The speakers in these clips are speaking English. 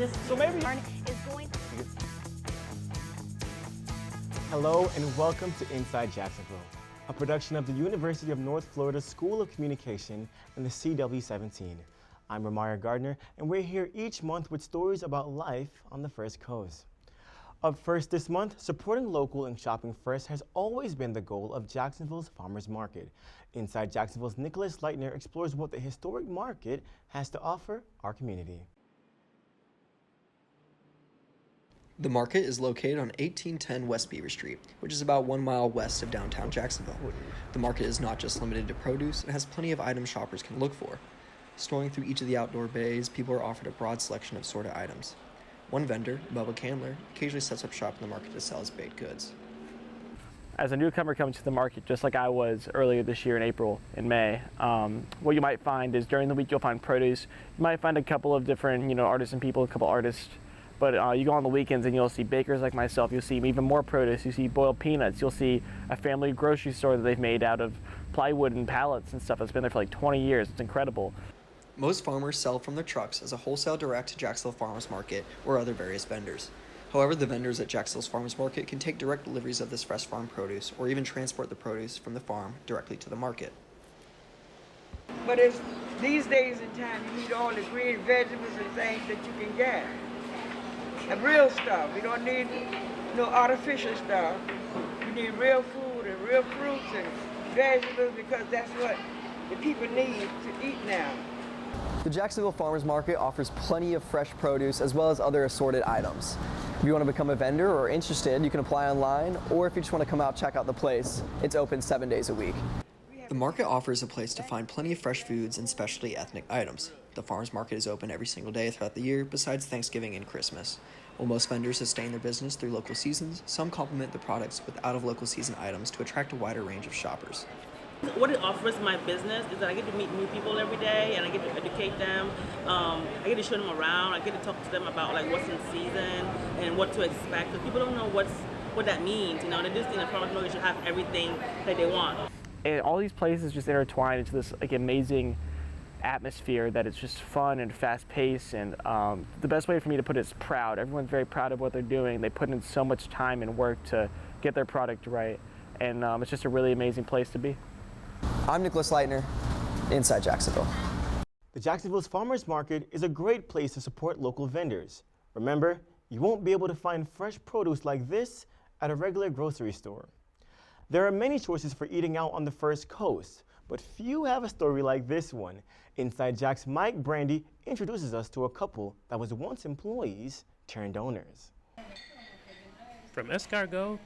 just So maybe is going. Hello and welcome to Inside Jacksonville, a production of the University of North Florida School of Communication and the CW17. I'm Ramaya Gardner, and we're here each month with stories about life on the First Coast. Up first this month, supporting local and shopping first has always been the goal of Jacksonville's Farmers Market. Inside Jacksonville's Nicholas Leitner explores what the historic market has to offer our community. The market is located on 1810 West Beaver Street, which is about 1 mile west of downtown Jacksonville. The market is not just limited to produce, it has plenty of items shoppers can look for. Strolling through each of the outdoor bays, people are offered a broad selection of assorted items. One vendor, Bubba Candler, occasionally sets up shop in the market to sell his baked goods. As a newcomer coming to the market, just like I was earlier this year in April and May, what you might find is during the week you'll find produce. You might find a couple of different, artisan people, a couple artists. But you go on the weekends and you'll see bakers like myself. You'll see even more produce. You see boiled peanuts. You'll see a family grocery store that they've made out of plywood and pallets and stuff that's been there for like 20 years. It's incredible. Most farmers sell from their trucks as a wholesale direct to Jacksonville Farmers Market or other various vendors. However, the vendors at Jacksonville's Farmers Market can take direct deliveries of this fresh farm produce or even transport the produce from the farm directly to the market. But it's these days and time you need all the green vegetables and things that you can get. And real stuff. You don't need no artificial stuff. You need real food and real fruits and vegetables because that's what the people need to eat now. The Jacksonville Farmers Market offers plenty of fresh produce as well as other assorted items. If you want to become a vendor or interested, you can apply online, or if you just want to come out check out the place, it's open 7 days a week. The market offers a place to find plenty of fresh foods and specialty ethnic items. The farmers market is open every single day throughout the year, besides Thanksgiving and Christmas. While most vendors sustain their business through local seasons, some complement the products with out-of-local season items to attract a wider range of shoppers. What it offers my business is that I get to meet new people every day, and I get to educate them. I get to show them around. I get to talk to them about like what's in season and what to expect. Because people don't know what that means. They just think a farmer's market should have everything that they want. And all these places just intertwine into this like amazing atmosphere that it's just fun and fast-paced, and the best way for me to put it is proud. Everyone's very proud of what they're doing. They put in so much time and work to get their product right, and it's just a really amazing place to be. I'm Nicholas Leitner, Inside Jacksonville. The Jacksonville's Farmers Market is a great place to support local vendors. Remember, you won't be able to find fresh produce like this at a regular grocery store. There are many choices for eating out on the First Coast, but few have a story like this one. Inside Jack's Mike Brandy introduces us to a couple that was once employees turned owners. from escargot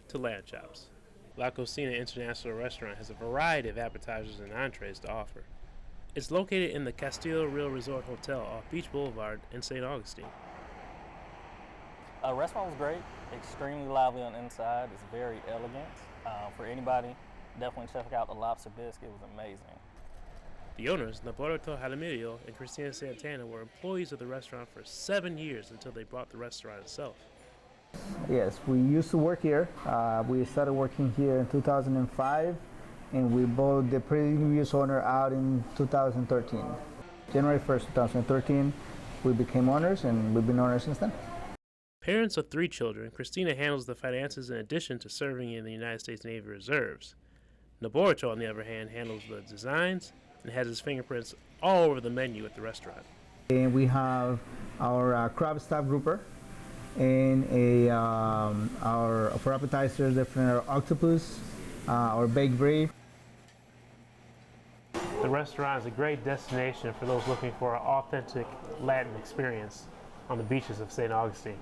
to lamb chops, La Cocina International Restaurant has a variety of appetizers and entrees to offer. It's located in the Castillo Real Resort Hotel off Beach Boulevard in St. Augustine. The restaurant was great, extremely lively on the inside. It's very elegant. For anybody, definitely check out the lobster bisque. It was amazing. The owners, Navarro Jaramillo and Christina Santana, were employees of the restaurant for 7 years until they bought the restaurant itself. Yes, we used to work here. We started working here in 2005, and we bought the previous owner out in 2013. January 1st, 2013, we became owners, and we've been owners since then. Parents of 3 children, Christina handles the finances in addition to serving in the United States Navy Reserves. Naborito, on the other hand, handles the designs and has his fingerprints all over the menu at the restaurant. And we have our crab staff grouper, and for appetizers, different octopus, our baked brie. The restaurant is a great destination for those looking for an authentic Latin experience on the beaches of St. Augustine.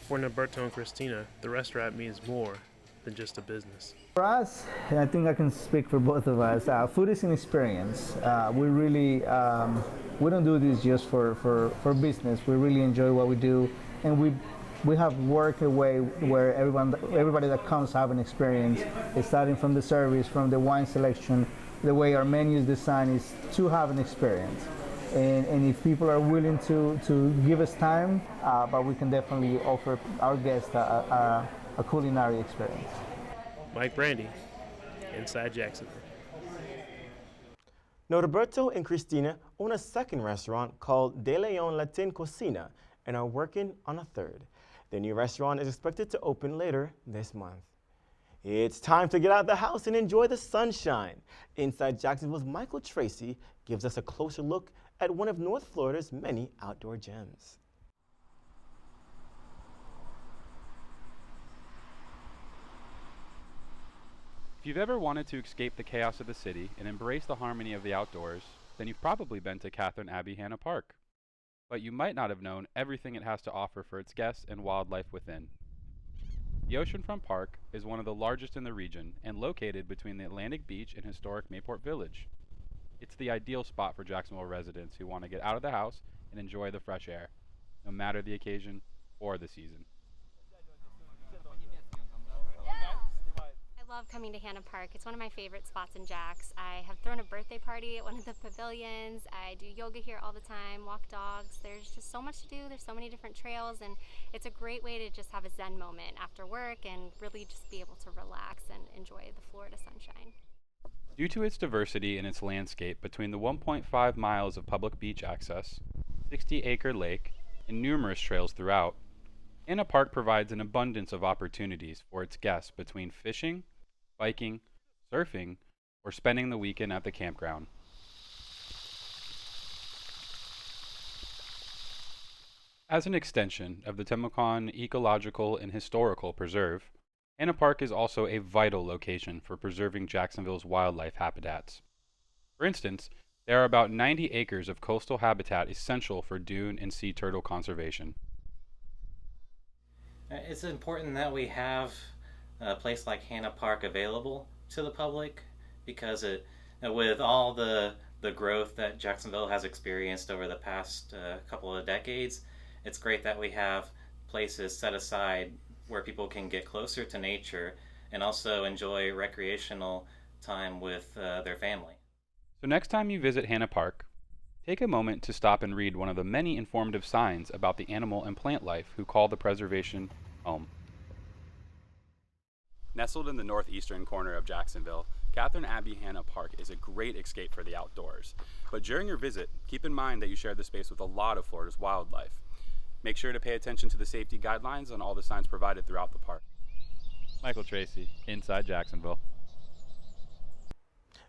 For Norberto and Christina, the restaurant means more than just a business. For us, and I think I can speak for both of us, food is an experience. We really, we don't do this just for business. We really enjoy what we do, and we have worked a way where everybody that comes have an experience, starting from the service, from the wine selection, the way our menu is designed is to have an experience. And if people are willing to give us time, but we can definitely offer our guests a culinary experience. Mike Brandy, Inside Jacksonville. Norberto and Cristina own a second restaurant called De Leon Latin Cocina and are working on a third. Their new restaurant is expected to open later this month. It's time to get out of the house and enjoy the sunshine. Inside Jacksonville's Michael Tracy gives us a closer look at one of North Florida's many outdoor gems. If you've ever wanted to escape the chaos of the city and embrace the harmony of the outdoors, then you've probably been to Catherine Abbey Hanna Park. But you might not have known everything it has to offer for its guests and wildlife within. The Oceanfront Park is one of the largest in the region and located between the Atlantic Beach and historic Mayport Village. It's the ideal spot for Jacksonville residents who want to get out of the house and enjoy the fresh air, no matter the occasion or the season. I love coming to Hanna Park. It's one of my favorite spots in Jax. I have thrown a birthday party at one of the pavilions. I do yoga here all the time, walk dogs. There's just so much to do. There's so many different trails, and it's a great way to just have a zen moment after work and really just be able to relax and enjoy the Florida sunshine. Due to its diversity in its landscape between the 1.5 miles of public beach access, 60-acre lake, and numerous trails throughout, Hanna Park provides an abundance of opportunities for its guests between fishing, biking, surfing, or spending the weekend at the campground. As an extension of the Temecon Ecological and Historical Preserve, Hanna Park is also a vital location for preserving Jacksonville's wildlife habitats. For instance, there are about 90 acres of coastal habitat essential for dune and sea turtle conservation. It's important that we have a place like Hanna Park available to the public because with all the growth that Jacksonville has experienced over the past couple of decades, it's great that we have places set aside where people can get closer to nature and also enjoy recreational time with their family. So next time you visit Hanna Park, take a moment to stop and read one of the many informative signs about the animal and plant life who call the preservation home. Nestled in the northeastern corner of Jacksonville, Catherine Abbey Hanna Park is a great escape for the outdoors. But during your visit, keep in mind that you share the space with a lot of Florida's wildlife. Make sure to pay attention to the safety guidelines on all the signs provided throughout the park. Michael Tracy, Inside Jacksonville.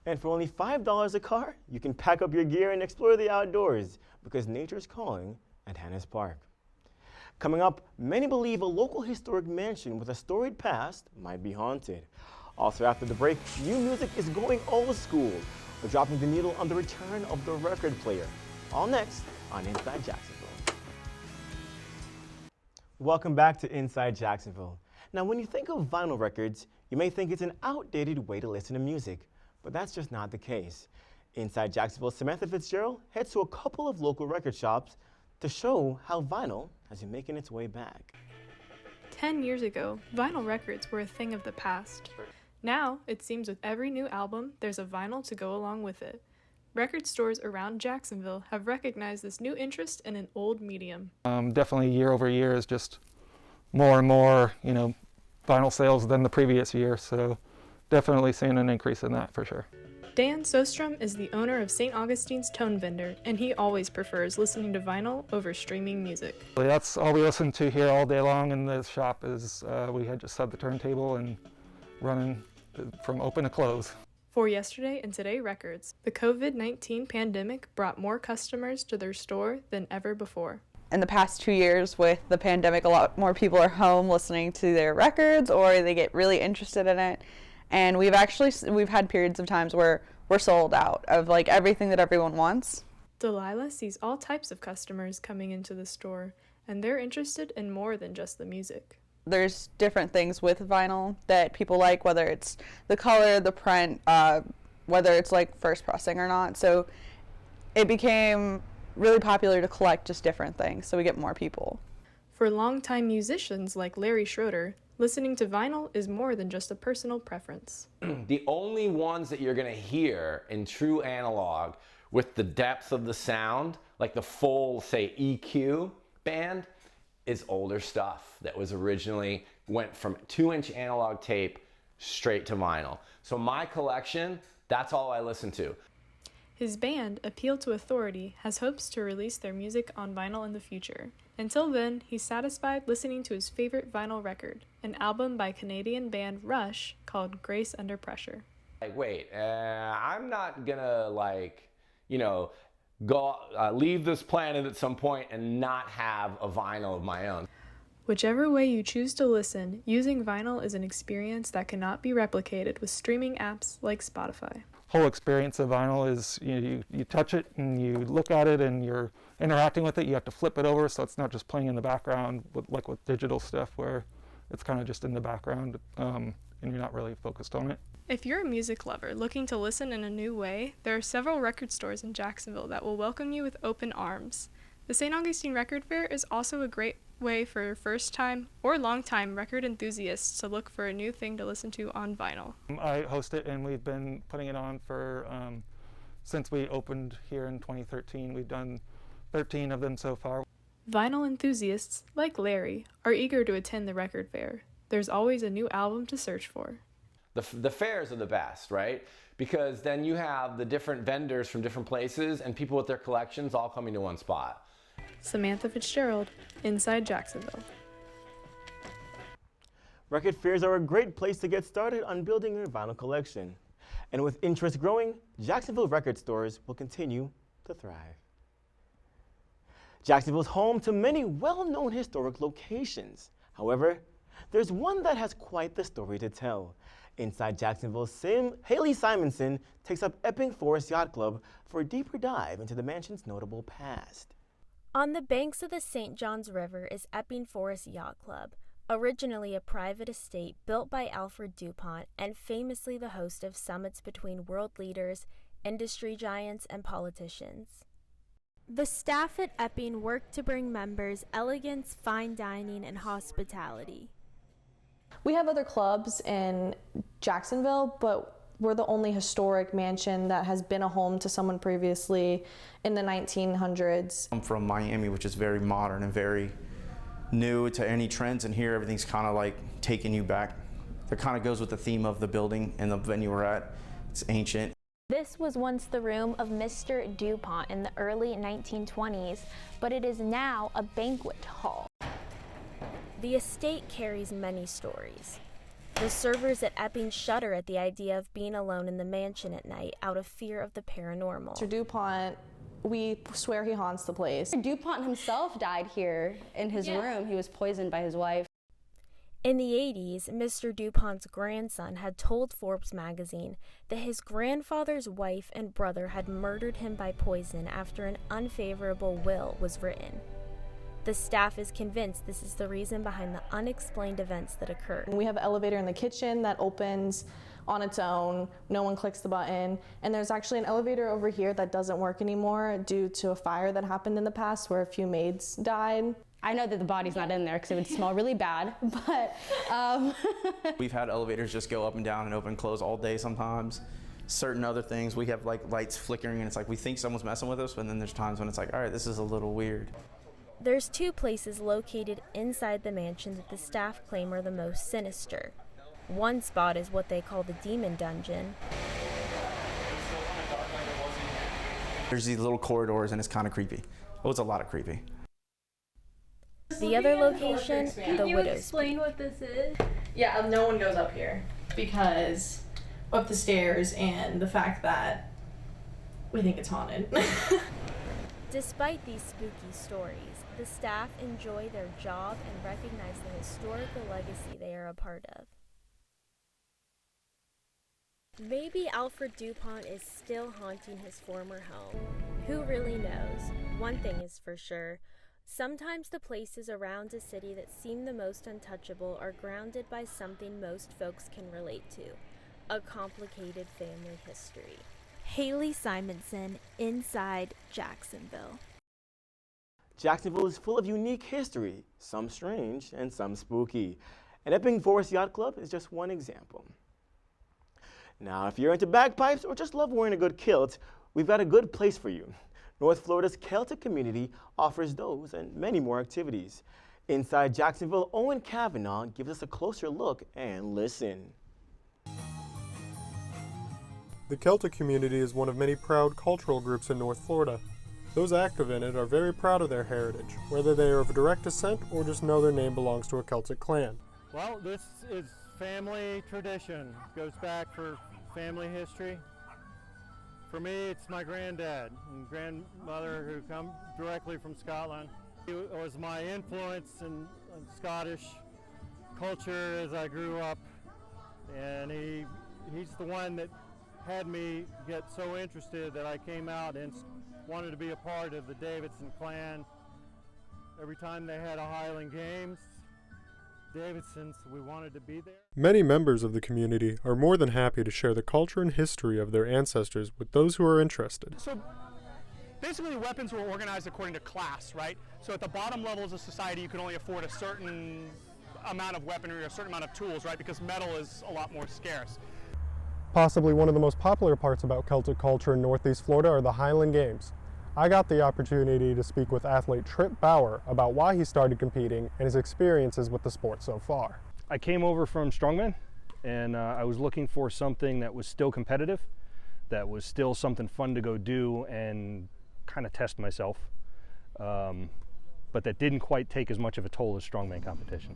And for only $5 a car, you can pack up your gear and explore the outdoors because nature's calling at Hanna's Park. Coming up, many believe a local historic mansion with a storied past might be haunted. Also after the break, new music is going old school. We're dropping the needle on the return of the record player. All next on Inside Jacksonville. Welcome back to Inside Jacksonville. Now, when you think of vinyl records, you may think it's an outdated way to listen to music, but that's just not the case. Inside Jacksonville, Samantha Fitzgerald heads to a couple of local record shops to show how vinyl has been making its way back. 10 years ago, vinyl records were a thing of the past. Now, it seems with every new album, there's a vinyl to go along with it. Record stores around Jacksonville have recognized this new interest in an old medium. Definitely year over year is just more and more, vinyl sales than the previous year, so definitely seeing an increase in that for sure. Dan Sostrom is the owner of St. Augustine's Tone Vendor, and he always prefers listening to vinyl over streaming music. That's all we listen to here all day long in the shop is we had just set the turntable and running from open to close. For Yesterday and Today Records, the COVID-19 pandemic brought more customers to their store than ever before. In the past 2 years with the pandemic, a lot more people are home listening to their records or they get really interested in it. And we've had periods of times where we're sold out of like everything that everyone wants. Delilah sees all types of customers coming into the store, and they're interested in more than just the music. There's different things with vinyl that people like, whether it's the color, the print, whether it's like first pressing or not. So it became really popular to collect just different things, so we get more people. For longtime musicians like Larry Schroeder, listening to vinyl is more than just a personal preference. The only ones that you're going to hear in true analog with the depth of the sound, like the full, say, EQ band, is older stuff that was originally went from 2-inch analog tape straight to vinyl. So my collection, that's all I listen to. His band, Appeal to Authority, has hopes to release their music on vinyl in the future. Until then, he's satisfied listening to his favorite vinyl record, an album by Canadian band Rush called Grace Under Pressure. Like, wait, I'm not gonna go leave this planet at some point and not have a vinyl of my own. Whichever way you choose to listen, using vinyl is an experience that cannot be replicated with streaming apps like Spotify. Whole experience of vinyl is you touch it and you look at it and you're interacting with it. You have to flip it over so it's not just playing in the background like with digital stuff where it's kind of just in the background and you're not really focused on it. If you're a music lover looking to listen in a new way, there are several record stores in Jacksonville that will welcome you with open arms. The St. Augustine Record Fair is also a great way for first-time or long-time record enthusiasts to look for a new thing to listen to on vinyl. I host it and we've been putting it on for since we opened here in 2013. We've done 13 of them so far. Vinyl enthusiasts, like Larry, are eager to attend the record fair. There's always a new album to search for. The fairs are the best, right? Because then you have the different vendors from different places and people with their collections all coming to one spot. Samantha Fitzgerald, Inside Jacksonville. Record fairs are a great place to get started on building your vinyl collection. And with interest growing, Jacksonville record stores will continue to thrive. Jacksonville is home to many well-known historic locations. However, there's one that has quite the story to tell. Inside Jacksonville, Haley Simonson takes up Epping Forest Yacht Club for a deeper dive into the mansion's notable past. On the banks of the St. Johns River is Epping Forest Yacht Club, originally a private estate built by Alfred DuPont and famously the host of summits between world leaders, industry giants, and politicians. The staff at Epping work to bring members elegance, fine dining, and hospitality. We have other clubs in Jacksonville, but we're the only historic mansion that has been a home to someone previously in the 1900s. I'm from Miami, which is very modern and very new to any trends, and here everything's kind of like taking you back. That kind of goes with the theme of the building and the venue we're at. It's ancient. This was once the room of Mr. DuPont in the early 1920s, but it is now a banquet hall. The estate carries many stories. The servers at Epping shudder at the idea of being alone in the mansion at night out of fear of the paranormal. Mr. DuPont, we swear he haunts the place. DuPont himself died here in his room. He was poisoned by his wife. In the 80s, Mr. DuPont's grandson had told Forbes magazine that his grandfather's wife and brother had murdered him by poison after an unfavorable will was written. The staff is convinced this is the reason behind the unexplained events that occurred. We have an elevator in the kitchen that opens on its own. No one clicks the button. And there's actually an elevator over here that doesn't work anymore due to a fire that happened in the past where a few maids died. I know that the body's not in there because it would smell really bad, but We've had elevators just go up and down and open and close all day sometimes. Certain other things, we have like lights flickering and it's like we think someone's messing with us, but then there's times when it's like, all right, this is a little weird. There's two places located inside the mansion that the staff claim are the most sinister. One spot is what they call the demon dungeon. There's these little corridors and it's kind of creepy. Oh, it's a lot of creepy. The other location, the widow's. Explain what this is? Yeah, no one goes up here because of the stairs and the fact that we think it's haunted. Despite these spooky stories, the staff enjoy their job and recognize the historical legacy they are a part of. Maybe Alfred DuPont is still haunting his former home. Who really knows? One thing is for sure. Sometimes the places around a city that seem the most untouchable are grounded by something most folks can relate to, a complicated family history. Haley Simonson, Inside Jacksonville. Jacksonville is full of unique history, some strange and some spooky. And Epping Forest Yacht Club is just one example. Now, if you're into bagpipes or just love wearing a good kilt, we've got a good place for you. North Florida's Celtic community offers those and many more activities. Inside Jacksonville, Owen Kavanaugh gives us a closer look and listen. The Celtic community is one of many proud cultural groups in North Florida. Those active in it are very proud of their heritage, whether they are of direct descent or just know their name belongs to a Celtic clan. Well, this is family tradition. It goes back for family history. For me, it's my granddad and grandmother who come directly from Scotland. He was my influence in Scottish culture as I grew up, and he's the one that had me get so interested that I came out and wanted to be a part of the Davidson clan. Every time they had a Highland Games, Davidsons, we wanted to be there. Many members of the community are more than happy to share the culture and history of their ancestors with those who are interested. So basically weapons were organized according to class, right? So at the bottom levels of society you can only afford a certain amount of weaponry or a certain amount of tools, right? Because metal is a lot more scarce. Possibly one of the most popular parts about Celtic culture in Northeast Florida are the Highland Games. I got the opportunity to speak with athlete Trip Bauer about why he started competing and his experiences with the sport so far. I came over from strongman, and I was looking for something that was still competitive, that was still something fun to go do and kind of test myself, but that didn't quite take as much of a toll as strongman competition.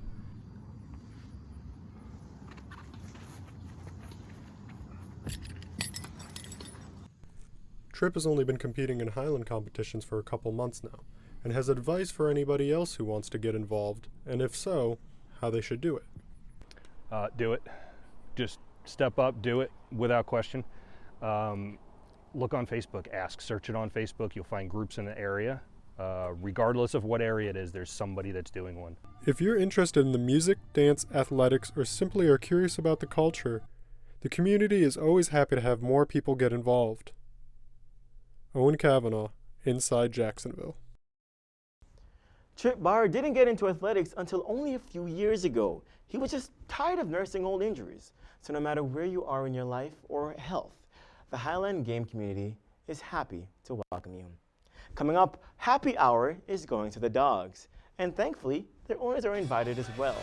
Tripp has only been competing in Highland competitions for a couple months now, and has advice for anybody else who wants to get involved, and if so, how they should do it. Do it. Just step up, do it without question. Look on Facebook, search it on Facebook. You'll find groups in the area. Regardless of what area it is, there's somebody that's doing one. If you're interested in the music, dance, athletics, or simply are curious about the culture, the community is always happy to have more people get involved. Owen Cavanaugh, Inside Jacksonville. Trip Bauer didn't get into athletics until only a few years ago. He was just tired of nursing old injuries. So no matter where you are in your life or health, the Highland Game community is happy to welcome you. Coming up, Happy Hour is going to the dogs. And thankfully, their owners are invited as well.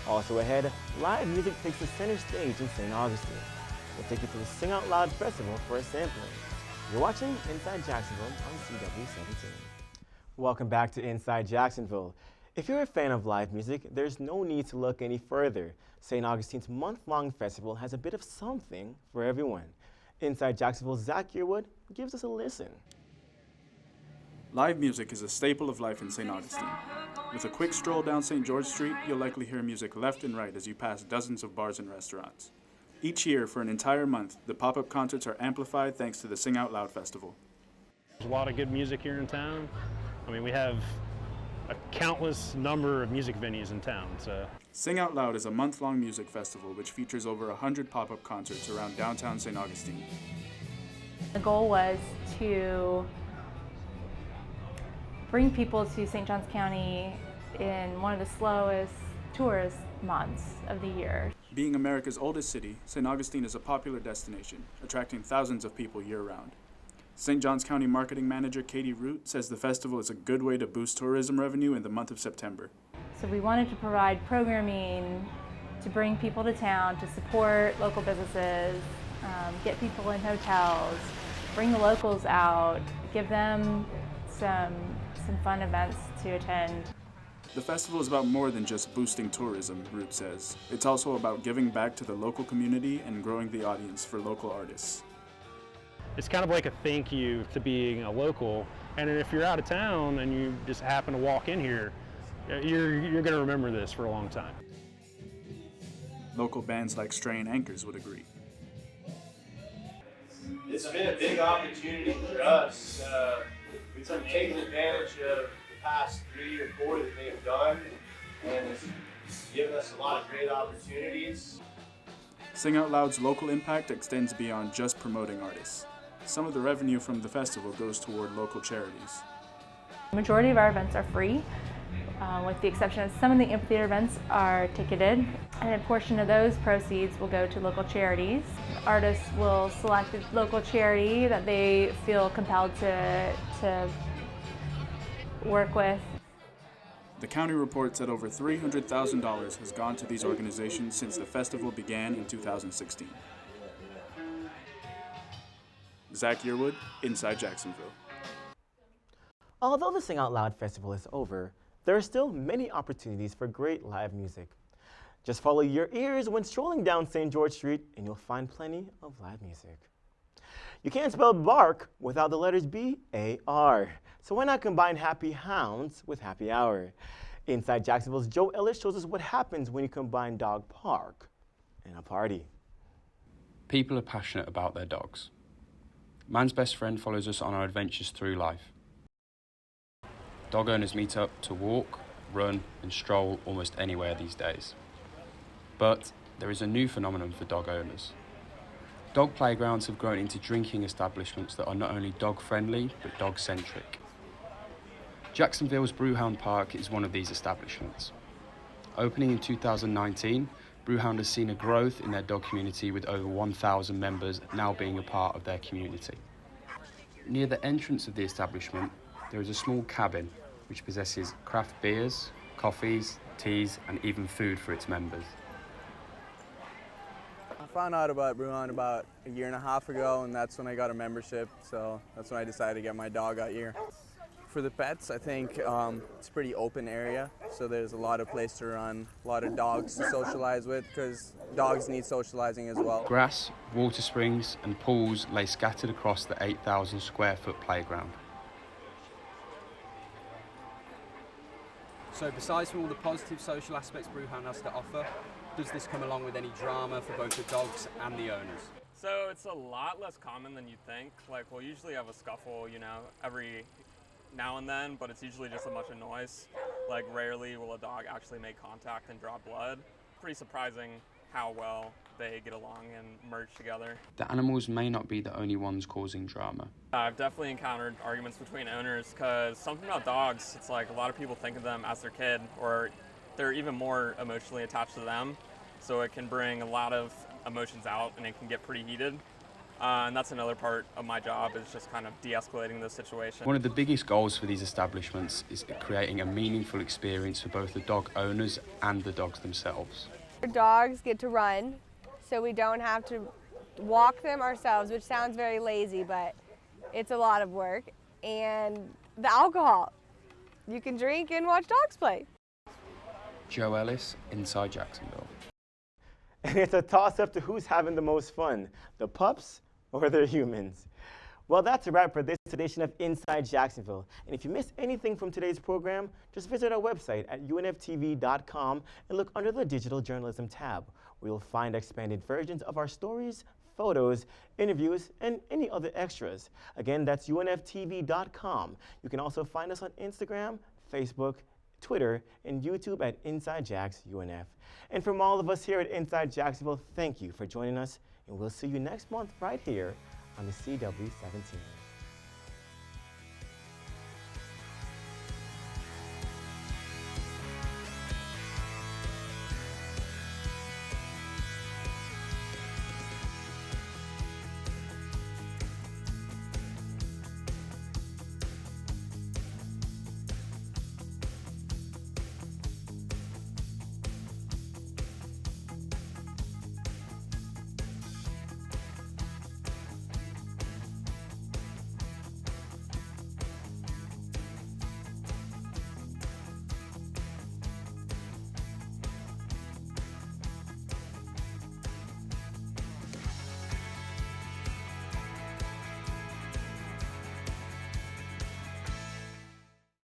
Also ahead, live music takes the center stage in St. Augustine. We'll take you to the Sing Out Loud Festival for a sampling. You're watching Inside Jacksonville on CW17. Welcome back to Inside Jacksonville. If you're a fan of live music, there's no need to look any further. St. Augustine's month-long festival has a bit of something for everyone. Inside Jacksonville's Zach Yearwood gives us a listen. Live music is a staple of life in St. Augustine. With a quick stroll down St. George Street, you'll likely hear music left and right as you pass dozens of bars and restaurants. Each year, for an entire month, the pop-up concerts are amplified thanks to the Sing Out Loud Festival. There's a lot of good music here in town. I mean, we have a countless number of music venues in town. So. Sing Out Loud is a month-long music festival which features over 100 pop-up concerts around downtown St. Augustine. The goal was to bring people to St. Johns County in one of the slowest tourist months of the year. Being America's oldest city, St. Augustine is a popular destination, attracting thousands of people year-round. St. Johns County Marketing Manager Katie Root says the festival is a good way to boost tourism revenue in the month of September. So we wanted to provide programming to bring people to town, to support local businesses, get people in hotels, bring the locals out, give them some fun events to attend. The festival is about more than just boosting tourism, Root says. It's also about giving back to the local community and growing the audience for local artists. It's kind of like a thank you to being a local, and if you're out of town and you just happen to walk in here, you're going to remember this for a long time. Local bands like Strain Anchors would agree. It's been a big opportunity for us. We've been taking advantage of the past 3 or 4 that they've done, and it's given us a lot of great opportunities. Sing Out Loud's local impact extends beyond just promoting artists. Some of the revenue from the festival goes toward local charities. The majority of our events are free, with the exception of some of the amphitheater events are ticketed, and a portion of those proceeds will go to local charities. Artists will select a local charity that they feel compelled to work with. The county reports that over $300,000 has gone to these organizations since the festival began in 2016. Zach Yearwood, Inside Jacksonville. Although the Sing Out Loud Festival is over, there are still many opportunities for great live music. Just follow your ears when strolling down St. George Street and you'll find plenty of live music. You can't spell bark without the letters B-A-R. So why not combine Happy Hounds with Happy Hour? Inside Jacksonville's Joe Ellis shows us what happens when you combine dog park and a party. People are passionate about their dogs. Man's Best Friend follows us on our adventures through life. Dog owners meet up to walk, run, and stroll almost anywhere these days. But there is a new phenomenon for dog owners. Dog playgrounds have grown into drinking establishments that are not only dog-friendly, but dog-centric. Jacksonville's Brewhound Park is one of these establishments. Opening in 2019, Brewhound has seen a growth in their dog community with over 1,000 members now being a part of their community. Near the entrance of the establishment, there is a small cabin which possesses craft beers, coffees, teas, and even food for its members. I found out about Brewhound about a year and a half ago, and that's when I got a membership, so that's when I decided to get my dog out here. For the pets, I think it's a pretty open area, so there's a lot of place to run, a lot of dogs to socialize with, because dogs need socializing as well. Grass, water springs, and pools lay scattered across the 8,000 square foot playground. So besides from all the positive social aspects Brewhound has to offer, does this come along with any drama for both the dogs and the owners? So it's a lot less common than you'd think. Like, we'll usually have a scuffle, you know, every now and then, but it's usually just a bunch of noise. Like, rarely will a dog actually make contact and draw blood. Pretty surprising how well they get along and merge together. The animals may not be the only ones causing drama. I've definitely encountered arguments between owners because something about dogs, it's like a lot of people think of them as their kid, or they're even more emotionally attached to them. So it can bring a lot of emotions out and it can get pretty heated. And that's another part of my job, is just kind of de-escalating the situation. One of the biggest goals for these establishments is creating a meaningful experience for both the dog owners and the dogs themselves. Our dogs get to run, so we don't have to walk them ourselves, which sounds very lazy, but it's a lot of work. And the alcohol. You can drink and watch dogs play. Joe Ellis, Inside Jacksonville. And it's a toss-up to who's having the most fun, the pups or the humans. Well, that's a wrap for this edition of Inside Jacksonville. And if you missed anything from today's program, just visit our website at unftv.com and look under the Digital Journalism tab, where you'll find expanded versions of our stories, photos, interviews, and any other extras. Again, that's unftv.com. You can also find us on Instagram, Facebook, Twitter, and YouTube at Inside Jacks UNF. And from all of us here at Inside Jacksonville, thank you for joining us, and we'll see you next month right here on the CW17.